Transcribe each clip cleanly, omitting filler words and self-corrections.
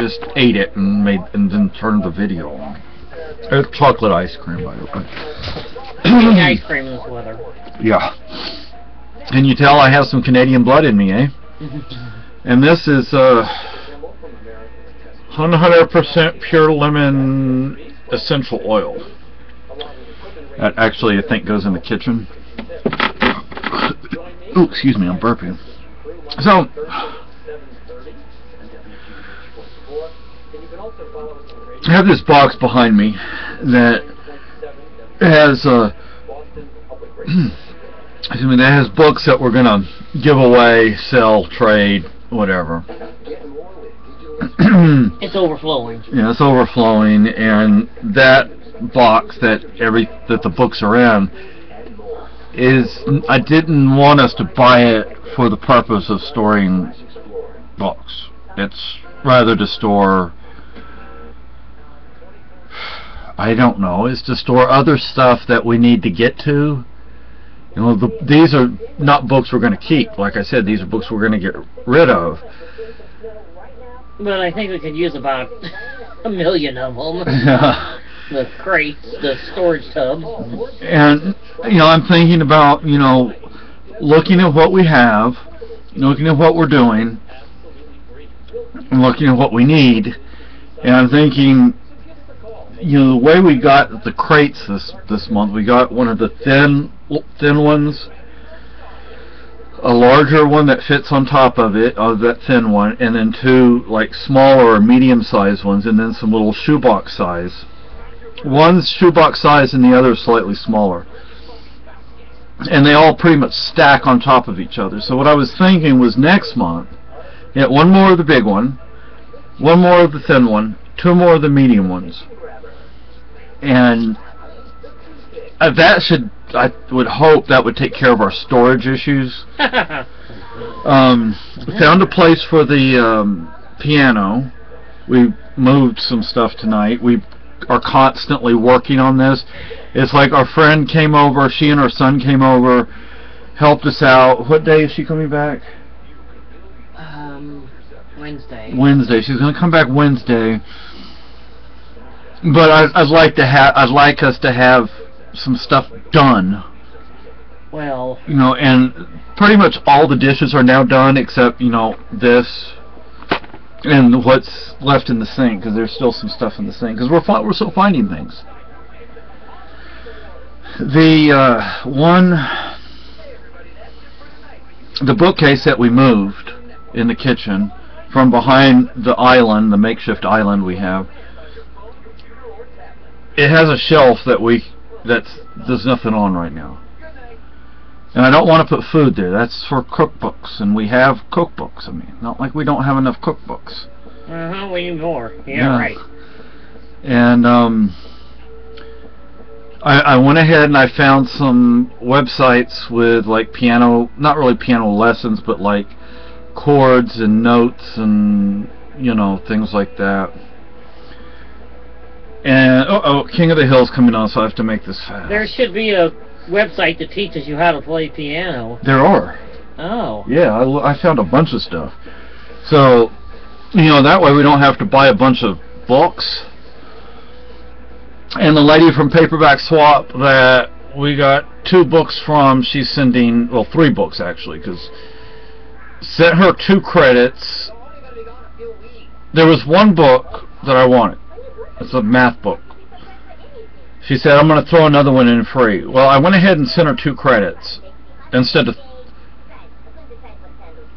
just ate it and then turned the video on. It's chocolate ice cream, by the way. Eating ice cream in this weather. Yeah. Can you tell I have some Canadian blood in me, eh? And this is 100% pure lemon essential oil. That actually, I think, goes in the kitchen. Ooh, excuse me, I'm burping. So, I have this box behind me that has excuse me, that has books that we're gonna give away, sell, trade, whatever. It's overflowing. Yeah, it's overflowing, and that box that the books are in is, I didn't want us to buy it for the purpose of storing books. It's rather to store, I don't know, it's to store other stuff that we need to get to. You know, these are not books we're going to keep. Like I said, these are books we're going to get rid of. But I think we could use about 1 million of them. Yeah. The crates, the storage tubs. And, you know, I'm thinking about, you know, looking at what we have, looking at what we're doing, and looking at what we need. And I'm thinking, you know, the way we got the crates this month, we got one of the thin ones, a larger one that fits on top of it, of that thin one, and then two like smaller or medium-sized ones, and then some little shoebox size. One's shoebox size and the other slightly smaller. And they all pretty much stack on top of each other. So what I was thinking was next month, get one more of the big one more of the thin one, two more of the medium ones. And that should, I would hope that would take care of our storage issues. Found a place for the piano. We moved some stuff tonight. We are constantly working on this. It's like our friend came over, she and her son came over, helped us out. What day is she coming back? Wednesday. Wednesday. She's going to come back Wednesday. But I'd like us to have some stuff done. Well, you know, and pretty much all the dishes are now done except, you know, this and what's left in the sink, because there's still some stuff in the sink, because we're still finding things. The bookcase that we moved in the kitchen from behind the island, the makeshift island we have, it has a shelf there's nothing on right now. And I don't want to put food there. That's for cookbooks, and we have cookbooks. I mean, not like we don't have enough cookbooks. We need more. Yeah, right. And I went ahead and I found some websites with like piano, not really piano lessons, but like chords and notes and, you know, things like that. And King of the Hill's coming on, so I have to make this fast. There should be a website that teaches you how to play piano. There are. Oh. Yeah, I found a bunch of stuff. So, you know, that way we don't have to buy a bunch of books. And the lady from Paperback Swap that we got 2 books from, she's sending, well, 3 books actually, because sent her 2 credits. There was 1 book that I wanted. It's a math book. She said, I'm going to throw another one in free. Well, I went ahead and sent her 2 credits instead of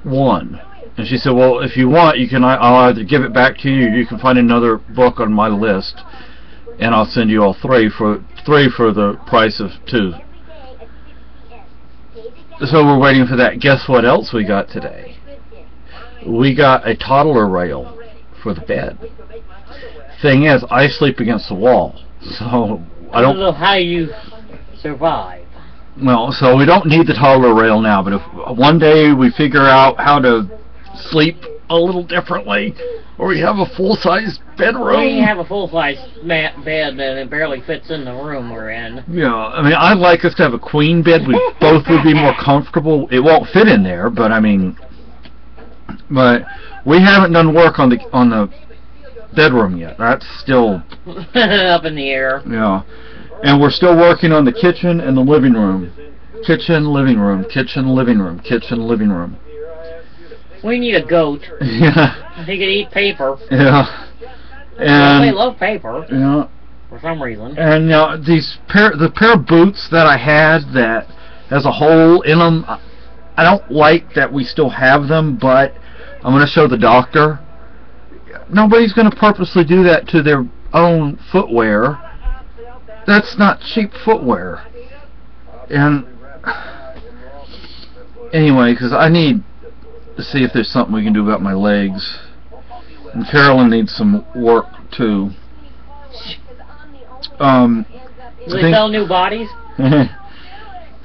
1. And she said, well, if you want, you can. I'll either give it back to you, or you can find another book on my list, and I'll send you all 3 for the price of 2. So we're waiting for that. Guess what else we got today? We got a toddler rail for the bed. Thing is, I sleep against the wall, so I don't know how you survive. Well, so we don't need the toddler rail now, but if one day we figure out how to sleep a little differently, or we have a full-size bedroom. We have a full-size bed, and it barely fits in the room we're in. Yeah, I mean, I'd like us to have a queen bed. We both would be more comfortable. It won't fit in there, but I mean, but we haven't done work on the bedroom yet. That's still up in the air. Yeah. And we're still working on the kitchen and the living room. Kitchen, living room, kitchen, living room, kitchen, living room. We need a goat. Yeah. He could eat paper. Yeah. Well, they And love paper. yeah. For some reason. And the pair of boots that I had that has a hole in them, I don't like that we still have them, but I'm going to show the doctor. Nobody's going to purposely do that to their own footwear. That's not cheap footwear. And anyway, because I need to see if there's something we can do about my legs. And Carolyn needs some work too. Do they sell new bodies?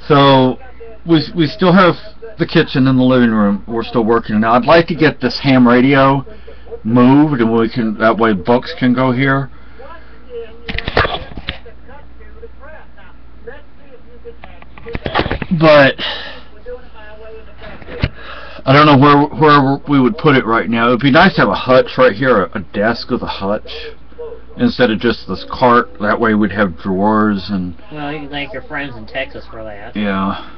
So we still have the kitchen and the living room. We're still working. Now I'd like to get this ham radio moved, and we can that way books can go here. But I don't know where we would put it right now. It would be nice to have a hutch right here, a desk with a hutch, instead of just this cart. That way we'd have drawers and... Well, you can thank your friends in Texas for that. Yeah.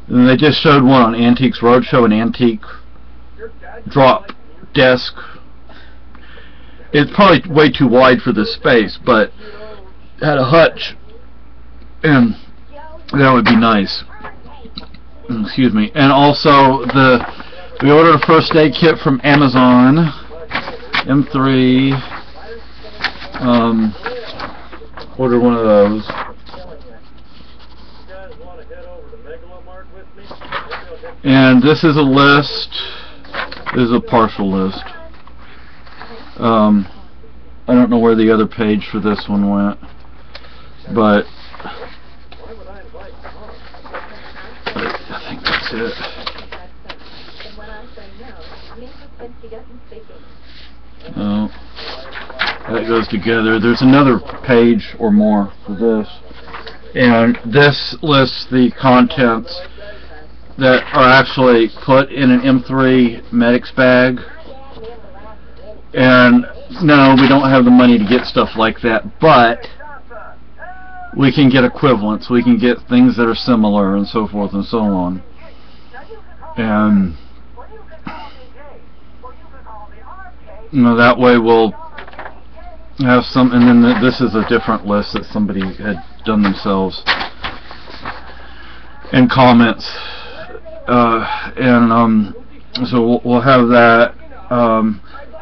And they just showed one on Antiques Roadshow, an antique drop desk. It's probably way too wide for this space, but had a hutch, and that would be nice. Excuse me. And also we ordered a first aid kit from Amazon, M3. Ordered one of those. And this is a list. This is a partial list. I don't know where the other page for this one went, but I think that's it. Oh, that goes together. There's another page or more for this, and this lists the contents that are actually put in an M3 Medics bag. And no, we don't have the money to get stuff like that, but we can get equivalents. We can get things that are similar and so forth and so on. And that way we'll have some. And then this is a different list that somebody had done themselves, and comments. So we'll have that.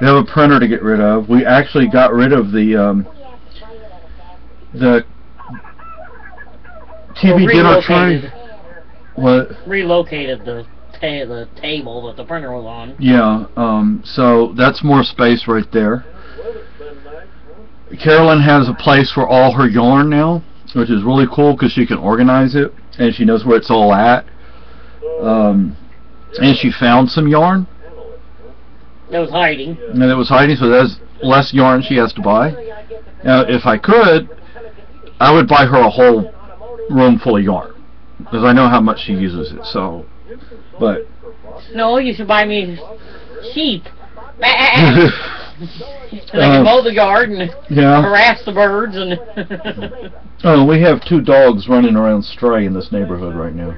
We have a printer to get rid of. We actually got rid of the TV dinner tray. What? Relocated the table that the printer was on. Yeah. So that's more space right there. Carolyn has a place for all her yarn now, which is really cool because she can organize it and she knows where it's all at. And she found some yarn. That was hiding. And it was hiding, so there's less yarn she has to buy. Now, if I could, I would buy her a whole room full of yarn, because I know how much she uses it. So, but no, you should buy me sheep. So I can mow the yard and harass the birds and. Oh, we have 2 dogs running around stray in this neighborhood right now.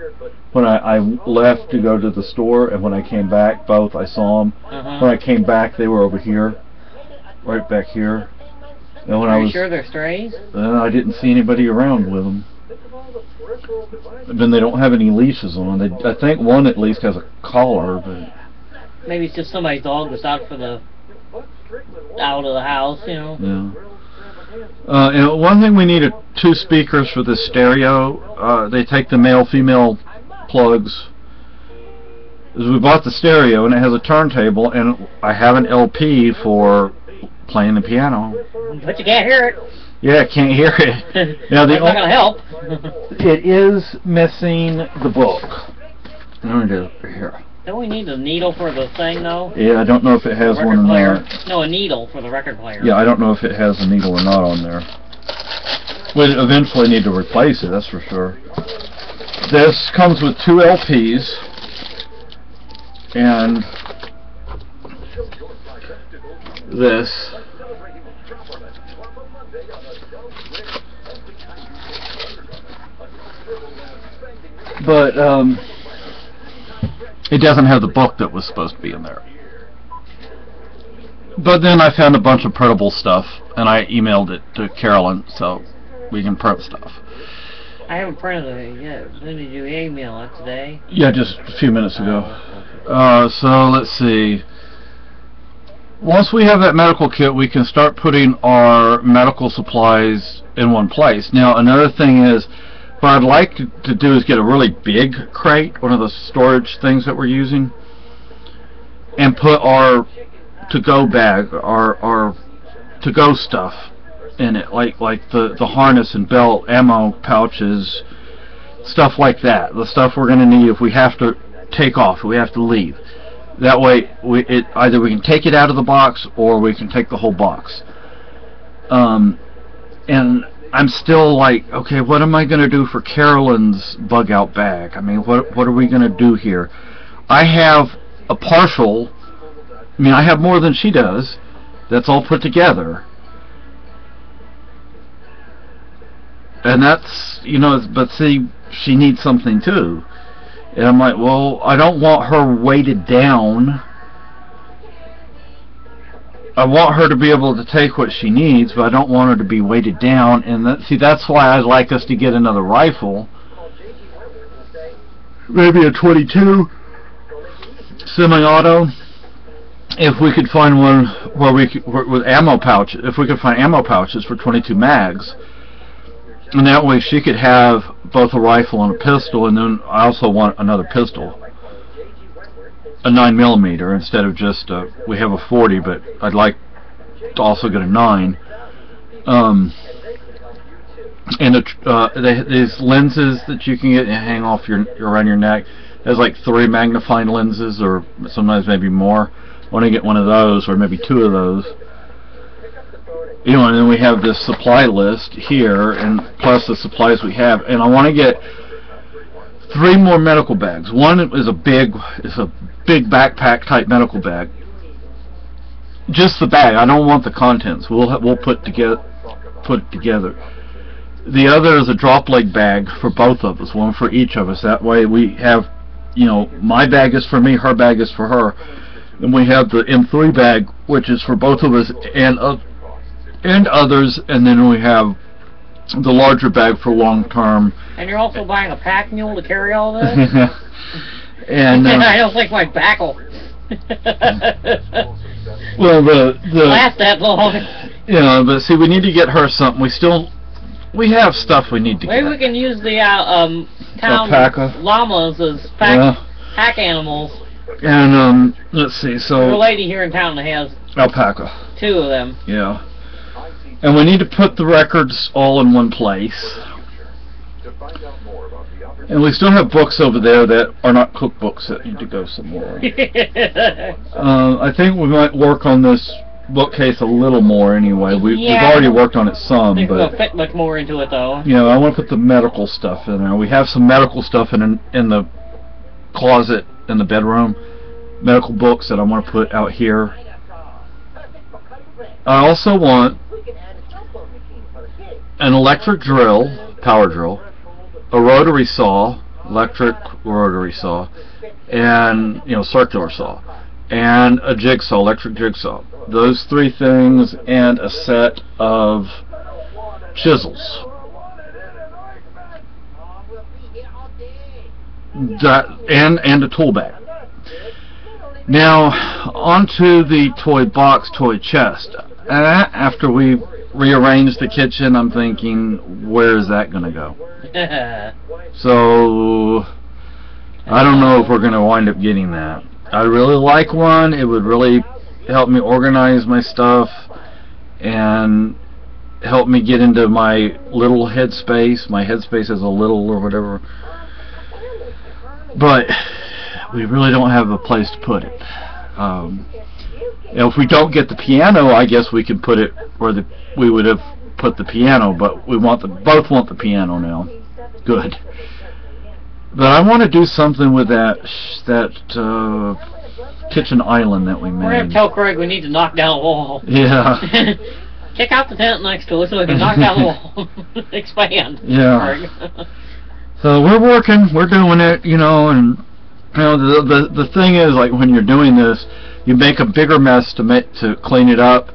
When I left to go to the store, and when I came back, both I saw them. When I came back, they were over here, right back here. And when Are you sure they're strays? I didn't see anybody around with them. And then they don't have any leashes on. I think one at least has a collar, but maybe it's just somebody's dog that's out of the house, you know. Yeah. And one thing we need are 2 speakers for the stereo. They take the male-female plugs. We bought the stereo and it has a turntable, and I have an LP for playing the piano. But you can't hear it. Yeah, I can't hear it. Now, that's not gonna help. It is missing the book. Let me do it here. Don't we need a needle for the thing, though? Yeah, I don't know if it has one or not. No, a needle for the record player. Yeah, I don't know if it has a needle or not on there. We'll eventually need to replace it, that's for sure. This comes with 2 LPs, and this. But it doesn't have the book that was supposed to be in there. But then I found a bunch of printable stuff, and I emailed it to Carolyn so we can print stuff. I haven't printed it yet. When did you email it today? Yeah, just a few minutes ago. So let's see. Once we have that medical kit, we can start putting our medical supplies in one place. Now, another thing is, what I'd like to do is get a really big crate, one of the storage things that we're using, and put our to-go bag, our to-go stuff in it, like the harness and belt, ammo pouches, stuff like that. The stuff we're going to need if we have to take off, if we have to leave. That way, either we can take it out of the box or we can take the whole box. And I'm still like, okay, what am I going to do for Carolyn's bug-out bag? I mean, what are we going to do here? I have a partial. I mean, I have more than she does. That's all put together. And that's, you know, but see, she needs something too. And I'm like, well, I don't want her weighted down. I want her to be able to take what she needs, but I don't want her to be weighted down. And that's why I'd like us to get another rifle. Maybe a 22 semi-auto. If we could find one where with ammo pouch, if we could find ammo pouches for 22 mags, and that way she could have both a rifle and a pistol. And then I also want another pistol, a 9mm instead of just we have a 40, but I'd like to also get a 9. And these lenses that you can get and hang off around your neck. There's like 3 magnifying lenses, or sometimes maybe more. I want to get one of those, or maybe 2 of those. You know, and then we have this supply list here, and plus the supplies we have. And I want to get 3 more medical bags. One is a big backpack type medical bag. Just the bag. I don't want the contents. We'll put it together. The other is a drop leg bag for both of us, one for each of us. That way we have, you know, my bag is for me, her bag is for her. And we have the M3 bag, which is for both of us and others, and then we have the larger bag for long term. And you're also buying a pack mule to carry all this? And I don't think my back will well, last that long. You know, but see, we need to get her something. We have stuff we need to get. Maybe we can use the town alpaca llamas as pack animals. And let's see, so there's a lady here in town that has alpaca. 2 of them. Yeah. And we need to put the records all in one place. And we still have books over there that are not cookbooks that need to go somewhere. I think we might work on this bookcase a little more anyway. We've already worked on it some, I think but we'll fit much more into it though. You know, I want to put the medical stuff in there. We have some medical stuff in the closet in the bedroom. Medical books that I want to put out here. I also want an electric drill, power drill, a rotary saw, electric rotary saw, and, you know, circular saw, and a jigsaw, electric jigsaw. Those 3 things, and a set of chisels. And a tool bag. Now, onto the toy box, toy chest. After we rearrange the kitchen, I'm thinking, where is that going to go? So, I don't know if we're going to wind up getting that. I really like one. It would really help me organize my stuff and help me get into my little headspace. My headspace is a little or whatever. But we really don't have a place to put it. If we don't get the piano, I guess we could put it where we would have put the piano, but we both want the piano now. Good. But I want to do something with that kitchen island that we We're gonna made. tell Craig we need to knock down a wall. Yeah. Check out the tent next to it so we can knock down the wall. Expand. Yeah. Craig. So we're working, we're doing it, you know, and you know the thing is, like, when you're doing this, you make a bigger mess to clean it up,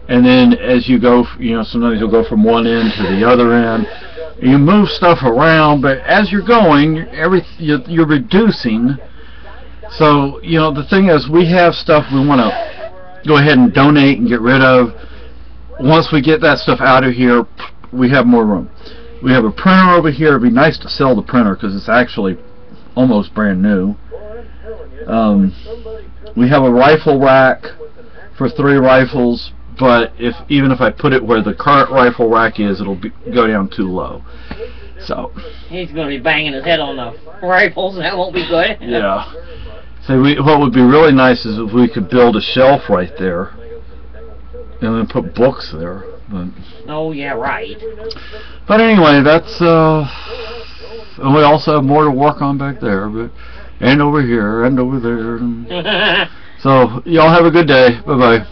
and then as you go, you know, sometimes you'll go from one end to the other end. You move stuff around, but as you're going, you're reducing. So, you know, the thing is, we have stuff we want to go ahead and donate and get rid of. Once we get that stuff out of here, we have more room. We have a printer over here. It'd be nice to sell the printer because it's actually almost brand new. We have a rifle rack for 3 rifles, but even if I put it where the current rifle rack is, it'll go down too low. So he's going to be banging his head on the rifles. That won't be good. Yeah. So what would be really nice is if we could build a shelf right there and then put books there. But, oh yeah, right. But anyway, that's and we also have more to work on back there, and over here and over there. So y'all have a good day. Bye bye.